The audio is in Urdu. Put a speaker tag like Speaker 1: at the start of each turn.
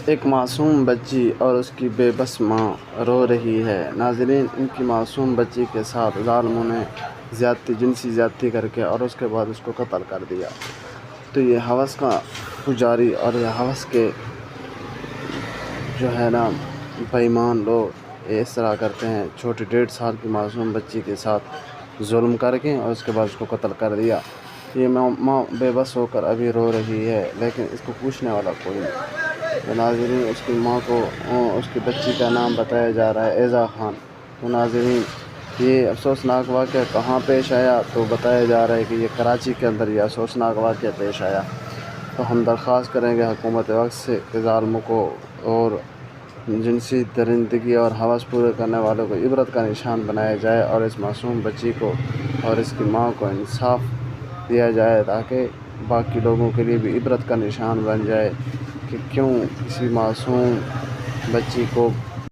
Speaker 1: ایک معصوم بچی اور اس کی بے بس ماں رو رہی ہے۔ ناظرین، ان کی معصوم بچی کے ساتھ ظالموں نے جنسی زیادتی کر کے اور اس کے بعد اس کو قتل کر دیا۔ تو یہ ہوس کا پجاری اور یہ ہوس کے جو ہے نا بے ایمان لوگ اس طرح کرتے ہیں، چھوٹی 1.5 سال کی معصوم بچی کے ساتھ ظلم کر کے اور اس کے بعد اس کو قتل کر دیا۔ یہ ماں بے بس ہو کر ابھی رو رہی ہے، لیکن اس کو پوچھنے والا کوئی نہیں۔ تو ناظرین، اس کی ماں کو اس کی بچی کا نام بتایا جا رہا ہے ایذا خان۔ تو ناظرین، یہ افسوسناک واقعہ کہاں پیش آیا؟ تو بتایا جا رہا ہے کہ یہ کراچی کے اندر یہ افسوسناک واقعہ پیش آیا۔ تو ہم درخواست کریں گے حکومت وقت سے کہ ظالموں کو اور جنسی درندگی اور ہوس پورے کرنے والوں کو عبرت کا نشان بنایا جائے اور اس معصوم بچی کو اور اس کی ماں کو انصاف دیا جائے، تاکہ باقی لوگوں کے لیے بھی عبرت کا نشان بن جائے کہ کیوں کسی معصوم بچی کو